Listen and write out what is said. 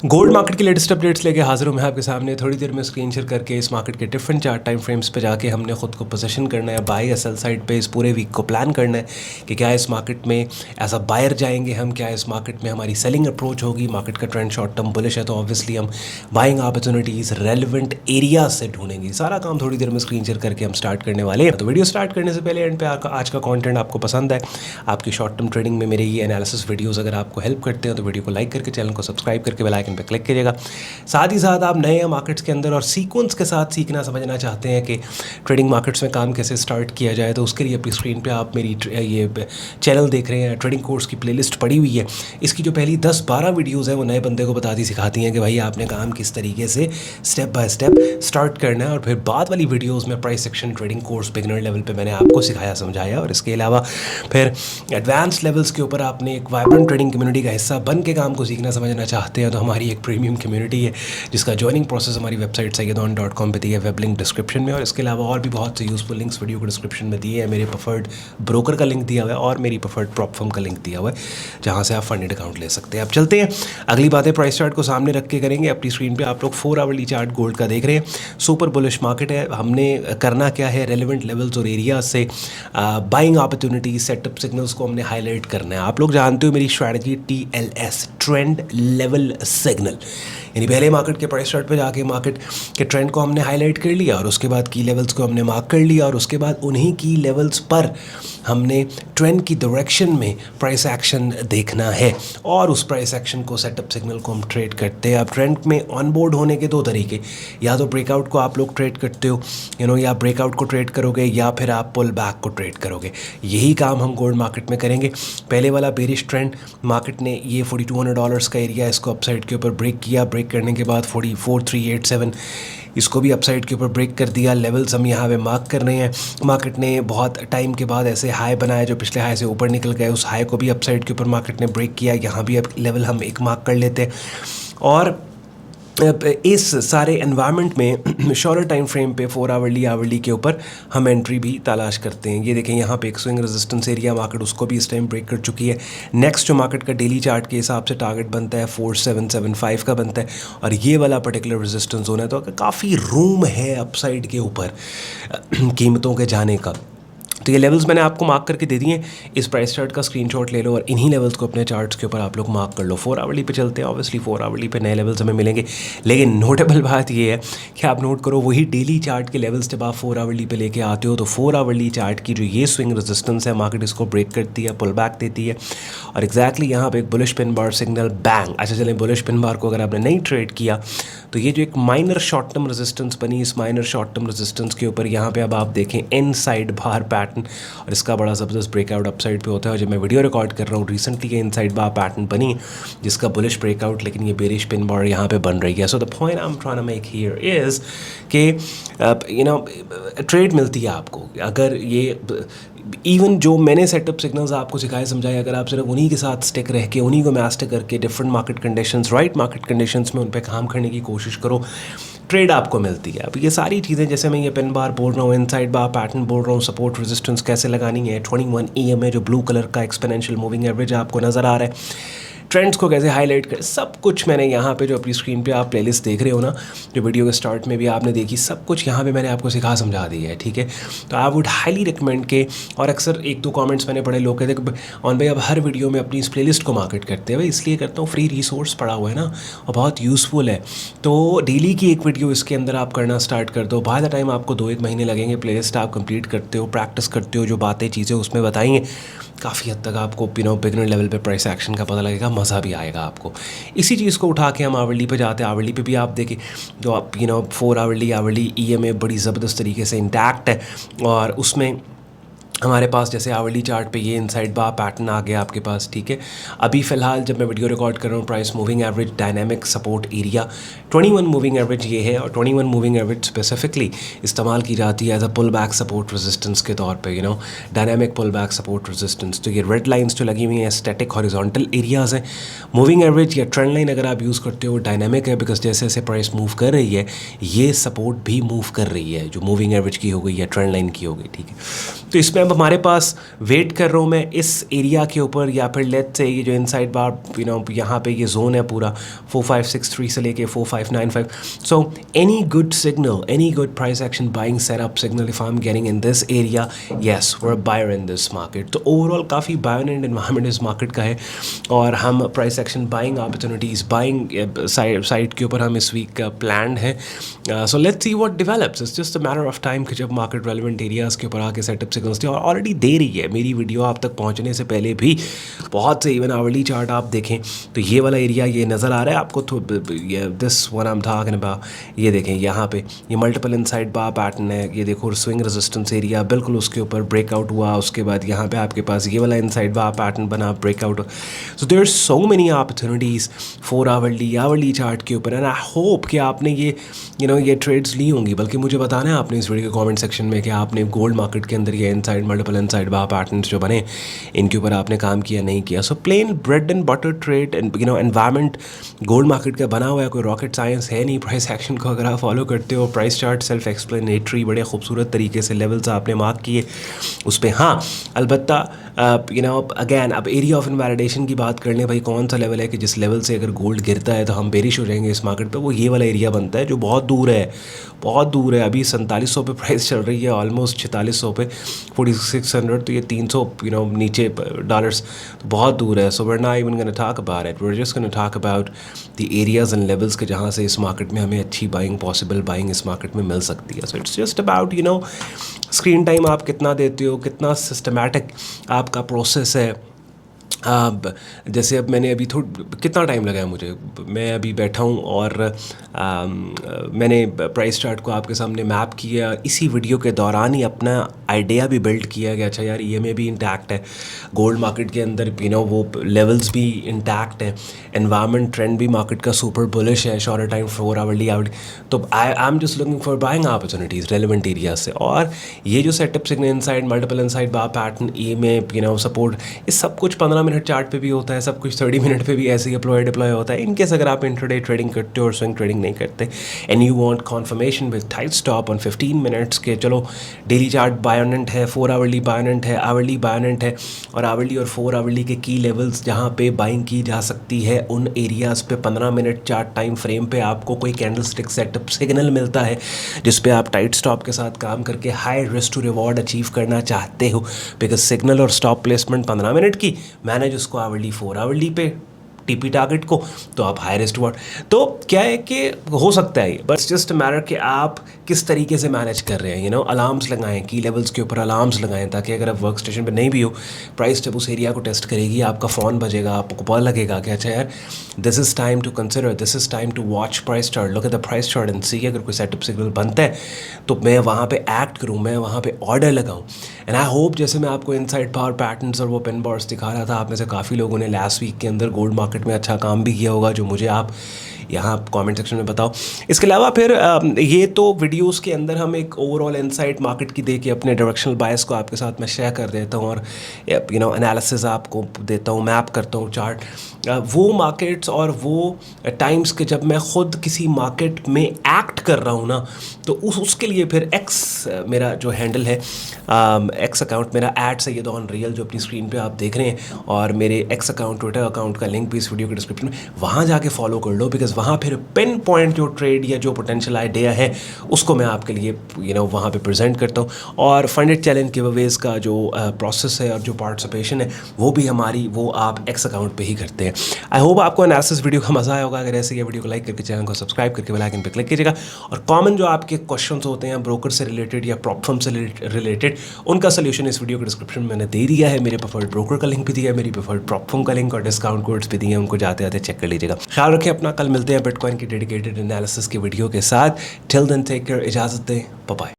Gold market की latest updates लेके हाजिर हूँ मैं आपके सामने। थोड़ी देर में स्क्रीन शेयर करके इस मार्केट के डिफरेंट चार्ट टाइम फ्रेम्स पे जाके हमने खुद को पोजीशन करना है, बाय या सेल साइड पे इस पूरे वीक को प्लान करना है कि क्या इस मार्केट में एज अ बायर जाएंगे हम, क्या इस मार्केट में हमारी सेलिंग अप्रोच होगी। मार्केट का ट्रेंड शॉर्ट टर्म बुलिश है तो ऑब्वियसली हम बाइंग अपॉर्चुनिटीज़ रेलिवेंट एरियाज से ढूंढेंगे। सारा काम थोड़ी देर में स्क्रीन शेयर करके हम स्टार्ट करने वाले हैं। तो वीडियो स्टार्ट करने से पहले एंड पे आज का कॉन्टेंट आपको पसंद है, आपकी शॉर्ट टर्म ट्रेडिंग में मेरे ये एनालिसिस वीडियोज़ अगर आपको हेल्प करते हैं तो वीडियो को लाइक करके चैनल को सब्सक्राइब करके बेल आइकन पर क्लिक करिएगा। साथ ही साथ आप नए मार्केट्स के अंदर और सीक्वेंस के साथ सीखना समझना चाहते हैं कि ट्रेडिंग मार्केट्स में काम कैसे स्टार्ट किया जाए तो उसके लिए अपनी स्क्रीन पे आप मेरी ये चैनल देख रहे हैं। ट्रेडिंग कोर्स की प्लेलिस्ट पड़ी हुई है। इसकी जो पहली 10-12 वीडियोज़ हैं वो नए बंदे को बताती सिखाती हैं कि भाई आपने काम किस तरीके से स्टेप बाय स्टेप स्टार्ट करना है। और फिर बाद वाली वीडियोज़ में price section trading course beginner level पर मैंने आपको सिखाया समझाया। और इसके अलावा फिर एडवांस लेवल्स के ऊपर आपने एक वाइब्रेंट ट्रेडिंग कम्युनिटी का हिस्सा बन के काम को सीखना समझना चाहते हैं तो हमारी एक प्रीमियम कम्युनिटी है जिसका ज्वाइनिंग प्रोसेस हमारी वेबसाइट सैयदौन.com पे दी है, वेब लिंक डिस्क्रिप्शन में। और इसके अलावा और भी बहुत से यूजफुल लिंक्स वीडियो को डिस्क्रिप्शन में दिए हैं। मेरे प्रेफर्ड ब्रोकर का लिंक दिया हुआ है और मेरी प्रेफर्ड प्रॉप फर्म का लिंक दिया हुआ है जहां से आप फंडेड अकाउंट ले सकते हैं। अब चलते हैं, अगली बातें प्राइस चार्ट को सामने रख के करेंगे। अपनी स्क्रीन पर आप लोग 4 आवरली चार्ट गोल्ड का देख रहे हैं। सुपर बुलिश मार्केट है। हमने करना क्या है, रेलिवेंट लेवल्स और एरियाज से बाइंग अपॉर्चुनिटी सेटअप सिग्नल्स को हमने हाईलाइट करना है। आप लोग जानते हो मेरी strategy TLS, trend level signal, यानी पहले मार्केट के प्राइस चार्ट पे जाके मार्केट के ट्रेंड को हमने हाईलाइट कर लिया और उसके बाद की लेवल्स को हमने मार्क कर लिया और उसके बाद उन्हीं की लेवल्स पर हमने ट्रेंड की डायरेक्शन में प्राइस एक्शन देखना है और उस प्राइस एक्शन को सेटअप सिग्नल को हम ट्रेड करते हैं। अब ट्रेंड में ऑन बोर्ड होने के 2 तरीके, या तो ब्रेकआउट को आप लोग ट्रेड करते हो या ब्रेकआउट को ट्रेड करोगे या फिर आप पुल बैक को ट्रेड करोगे। यही काम हम गोल्ड मार्केट में करेंगे। पहले वाला बेरिश ट्रेंड मार्केट ने ये $4200 का एरिया इसको अपसाइड के ऊपर ब्रेक किया। ब्रेक करने के बाद 44387 इसको भी अपसाइड के ऊपर ब्रेक कर दिया। लेवल्स हम यहाँ पे मार्क कर रहे हैं। मार्केट ने बहुत टाइम के बाद ऐसे हाई बनाया जो पिछले हाई से ऊपर निकल गए, उस हाई को भी अपसाइड के ऊपर मार्केट ने ब्रेक किया। यहाँ भी अब लेवल हम एक मार्क कर लेते हैं और इस सारे एनवायरनमेंट में शॉर्टर टाइम फ्रेम पे 4 आवरली के ऊपर हम एंट्री भी तलाश करते हैं। ये देखें यहाँ पे एक स्विंग रेजिस्टेंस एरिया मार्केट उसको भी इस टाइम ब्रेक कर चुकी है। नेक्स्ट जो मार्केट का डेली चार्ट के हिसाब से टारगेट बनता है 4775 का बनता है और ये वाला पर्टिकुलर रेजिस्टेंस जोन है। तो काफ़ी रूम है अपसाइड के ऊपर कीमतों के जाने का। तो ये लेवल्स मैंने आपको मार्क करके दे दिए। इस प्राइस चार्ट का स्क्रीनशॉट ले लो और इन्हीं लेवल्स को अपने चार्ट्स के ऊपर आप लोग मार्क कर लो। 4 आवरली पे चलते हैं। ऑब्वियसली 4 आवरली पे नए लेवल्स हमें मिलेंगे, लेकिन नोटेबल बात ये है कि आप नोट करो वही डेली चार्ट के लेवल्स जब आप 4 आवरली पे लेके आते हो तो 4 आवरली चार्ट की जो ये स्विंग रेजिस्टेंस है मार्केट इसको ब्रेक करती है, पुल बैक देती है और एग्जैक्टली यहाँ पे एक bullish pin bar signal bang. अच्छा चलें, बुलिश पिन बार को अगर आपने नहीं ट्रेड किया तो ये जो एक माइनर शॉर्ट टर्म रेजिस्टेंस बनी, इस माइनर शॉर्ट टर्म रेजिस्टेंस के ऊपर यहाँ पे अब आप देखें इन साइड बार पैटर्न और इसका बड़ा ज़बरदस्त ब्रेकआउट अपसाइड पे होता है। और जब मैं वीडियो रिकॉर्ड कर रहा हूँ रिसेंटली ये इन साइड बार पैटर्न बनी जिसका बुलिश ब्रेकआउट, लेकिन ये बेरिश पिन बार यहाँ पे बन रही है। So the point I am trying to make here is कि ट्रेड मिलती है आपको अगर ये इवन जो मैंने सेटअप सिग्नल्स आपको सिखाए समझाए, अगर आप सिर्फ उन्हीं के साथ स्टिक रह के उन्हीं को मास्टर करके different market conditions, right market conditions में उन पर काम करने की कोशिश करो, ट्रेड आपको मिलती है। अब ये सारी चीज़ें जैसे मैं ये पिन बार बोल रहा हूँ, इनसाइड बार पैटर्न बोल रहा हूँ, सपोर्ट रेजिस्टेंस कैसे लगानी है, 21 EMA जो ब्लू कलर का एक्सपोनेंशियल मूविंग एवरेज आपको नज़र आ रहा है, ट्रेंड्स को कैसे हाईलाइट करें, सब कुछ मैंने यहाँ पे जो अपनी स्क्रीन पे आप प्लेलिस्ट देख रहे हो ना, जो वीडियो के स्टार्ट में भी आपने देखी, सब कुछ यहाँ पे मैंने आपको सिखा समझा दिया है। ठीक है, तो आई वुड हाईली रिकमेंड के, और अक्सर 1-2 कमेंट्स मैंने पढ़े, लोग कहते हैं ऑन भाई अब हर वीडियो में अपनी इस प्लेलिस्ट को मार्केट करते हैं। भाई इसलिए करता हूँ, फ्री रिसोर्स पड़ा हुआ है ना और बहुत यूज़फुल है। तो डेली की एक वीडियो इसके अंदर आप करना स्टार्ट कर दो। बाय द टाइम आपको 2-1 महीने लगेंगे, प्लेलिस्ट आप कंप्लीट करते हो, प्रैक्टिस करते हो, जो बातें चीज़ें उसमें बताएंगे, काफ़ी हद तक आपको बिगिनर लेवल पे प्राइस एक्शन का पता लगेगा, मज़ा भी आएगा आपको। इसी चीज़ को उठा के हम आवरली पे जाते हैं। आवरली पे भी आप देखें तो आप 4 आवरली EMA बड़ी ज़बरदस्त तरीके से इंटैक्ट है और उसमें हमारे पास जैसे आवरली चार्ट पे ये इनसाइड बार पैटर्न आ गया आपके पास। ठीक है, अभी फ़िलहाल जब मैं वीडियो रिकॉर्ड कर रहा हूँ price moving average dynamic support area 21 moving average ये है और 21 मूविंग एवरेज स्पेसिफिकली इस्तेमाल की जाती है as a pull back support resistance के तौर पे, dynamic pull back support resistance. तो ये रेड लाइंस जो लगी हुई हैं स्टैटिक हॉरिजॉन्टल एरियाज़ हैं। मूविंग एवरेज या ट्रेंड लाइन अगर आप यूज़ करते हो डायनामिक है, बिकॉज जैसे जैसे प्राइस मूव कर रही है ये सपोर्ट भी मूव कर रही है, जो मूविंग एवरेज की हो गई या ट्रेंड लाइन की हो गई। ठीक है, तो इसमें अब हमारे पास वेट कर रहा हूँ मैं इस एरिया के ऊपर, या फिर लेट्स से ये जो इनसाइड बार यहाँ पे ये जोन है पूरा 4563 से लेके 4595. So any good signal, any good price action buying setup signal if I am getting in this area, yes we are buyer in this market. तो ओवरऑल काफ़ी बायोनेंट एनवायरनमेंट इस मार्केट का है, और हम price action buying opportunities buying side के ऊपर हम इस वीक का प्लान है. So let's see what develops. It's just a matter of time कि जब मार्केट रेलिवेंट एरियाज़ के ऊपर आके सेटअप सिग्नल्स और ऑलरेडी दे रही है. मेरी वीडियो आप तक पहुंचने से पहले भी बहुत से इवन आवरली चार्ट आप देखें तो ये वाला एरिया ये नज़र आ रहा है आपको. तो this one I am talking about, ये देखें यहाँ पे ये मल्टीपल इनसाइड बार पैटर्न है. ये देखो स्विंग रेजिस्टेंस एरिया बिल्कुल उसके ऊपर ब्रेकआउट हुआ. उसके बाद यहाँ पे आपके पास ये वाला इनसाइड बार पैटर्न बना, breakout. So there are so many opportunities 4 hourly chart के ऊपर. एंड आई होप कि आपने ये ये ट्रेड्स ली होंगी. बल्कि मुझे बताना है आपने इस वीडियो के कमेंट सेक्शन में कि आपने गोल्ड मार्केट के अंदर ये inside multiple inside bar patterns जो बने इनके ऊपर आपने काम किया नहीं किया. So plain bread and butter trade and environment gold market का बना हुआ है, कोई रॉकेट साइंस है नहीं. प्राइस एक्शन को अगर आप फॉलो करते हो, प्राइस चार्ट सेल्फ एक्सप्लेनेटरी, बड़े खूबसूरत तरीके से लेवल्स आपने मार्क किए उस पर. हाँ अलबत्ता अगैन अब एरिया ऑफ इनवैलिडेशन की बात कर लें, भाई कौन सा लेवल है कि जिस लेवल से अगर गोल्ड गिरता है तो हम बेरिश हो जाएंगे इस मार्केट पे. वो ये वाला एरिया बनता है जो बहुत दूर है, बहुत दूर है. अभी 4700 पे प्राइस चल रही है, ऑलमोस्ट 4600 पे 4600. तो ये 300 नीचे डॉलर्स, तो बहुत दूर है. So we are not even gonna talk about it, we are just gonna talk about the areas and levels के जहाँ से इस मार्केट में हमें अच्छी बाइंग, पॉसिबल बाइंग इस मार्केट में मिल सकती है. So it's just about screen time आप कितना देते हो, कितना सिस्टमैटिक आपका प्रोसेस है. जैसे अब मैंने अभी कितना टाइम लगा है मुझे, मैं अभी बैठा हूँ और मैंने प्राइस चार्ट को आपके सामने मैप किया. इसी वीडियो के दौरान ही अपना आइडिया भी बिल्ड किया कि अच्छा यार EMA भी इंटैक्ट है, गोल्ड मार्केट के अंदर वो लेवल्स भी इंटैक्ट है, एनवायरनमेंट ट्रेंड भी मार्केट का सुपर बुलिश है, शॉर्टर टाइम 4 आवरली. तो I am just looking for buying opportunities relevant area से. और ये जो setup signal inside multiple inside bar pattern EMA support, ये सब कुछ 15 मिनट चार्ट पे भी होता है, सब कुछ 30 मिनट पे भी ऐसे ही डिप्लॉय होता है. इनकेस अगर आप इंट्राडे ट्रेडिंग करते हो और स्विंग ट्रेडिंग नहीं करते and you want confirmation with tight stop on 15 minutes के चलो डेली चार्ट बायोनेंट है, 4 आवरली बायोनेंट है, आवरली बायोनेंट है, और आवरली और 4 आवरली के की लेवल्स जहाँ पे बाइंग की जा सकती है उन एरियाज़ पे 15 मिनट चार्ट टाइम फ्रेम पे आपको कोई कैंडल स्टिक सेटअप सिग्नल मिलता है जिस पे आप टाइट स्टॉप के साथ काम करके high risk to reward achieve करना चाहते हो. बिकॉज सिग्नल और स्टॉप प्लेसमेंट 15 मिनट की, मैंने उसको आवरली 4 आवरली पे TP टारगेट को, तो आप हाई रिस्क वर्ड. तो क्या है कि हो सकता है, बट जस्ट मैटर कि आप किस तरीके से मैनेज कर रहे हैं. अलार्म्स लगाएं, की लेवल्स के ऊपर अलार्म्स लगाएं, ताकि अगर आप वर्क स्टेशन पर नहीं भी हो, प्राइस जब उस एरिया को टेस्ट करेगी आपका फ़ोन बजेगा, आपको पता लगेगा कि अच्छा यार this is time to consider, this is time to watch price chart, look at the price chart and see. अगर कोई सेटअप सिग्नल बनता है तो मैं वहाँ पे एक्ट करूँ, मैं वहाँ पे ऑर्डर लगाऊँ. एंड आई होप जैसे मैं आपको इनसाइड पावर पैटर्न्स और वो पेन बार्स दिखा रहा था, आप में से काफ़ी लोगों ने लास्ट वीक के अंदर गोल्ड मार्केट में अच्छा काम भी किया होगा, जो मुझे आप यहाँ कमेंट सेक्शन में बताओ. इसके अलावा फिर ये तो वीडियोस के अंदर हम एक ओवरऑल इनसाइट मार्केट की दे के अपने डायरेक्शनल बायस को आपके साथ मैं शेयर कर देता हूँ और एनालिसिस आपको देता हूँ, मैप करता हूँ चार्ट. वो मार्केट्स और वो टाइम्स के जब मैं ख़ुद किसी मार्केट में एक्ट कर रहा हूँ ना, तो उसके लिए फिर एक्स मेरा जो हैंडल है, एक्स अकाउंट मेरा @SayyedOnReal जो अपनी स्क्रीन पे आप देख रहे हैं, और मेरे एक्स अकाउंट, ट्विटर अकाउंट का लिंक भी इस वीडियो के डिस्क्रिप्शन में, वहाँ जाके फॉलो कर लो. बिकॉज वहाँ फिर पिन पॉइंट जो ट्रेड या जो पोटेंशियल आइडिया है उसको मैं आपके लिए वहाँ पे प्रेजेंट करता हूँ. और फंडेड चैलेंज गिवअवेज का जो प्रोसेस है और जो पार्टिसिपेशन है वो भी हमारी, वो आप एक्स अकाउंट पे ही करते हैं. आई होप आपको एनालिसिस वीडियो का मज़ा आया होगा. अगर ऐसे ये वीडियो को लाइक करके चैनल को सब्सक्राइब करके बेल आइकन पे क्लिक कीजिएगा. और कॉमन जो आपके क्वेश्चंस होते हैं ब्रोकर से रिलेटेड या प्रॉप फर्म से रिलेटेड, उनका सोल्यूशन इस वीडियो के डिस्क्रिप्शन में मैंने दे दिया है. मेरे प्रेफर्ड ब्रोकर का लिंक भी दिया है, मेरी प्रेफर्ड प्रॉप फर्म का लिंक और डिस्काउंट कोड्स भी दिए हैं, उनको जाते जाते चेक कर लीजिएगा. ख्याल रखें अपना. कल मिलते हैं बिटकॉइन की डेडिकेटेड एनालिसिस के वीडियो के साथ. टिल देन टेक केयर, इजाज़त दें, बाय बाय.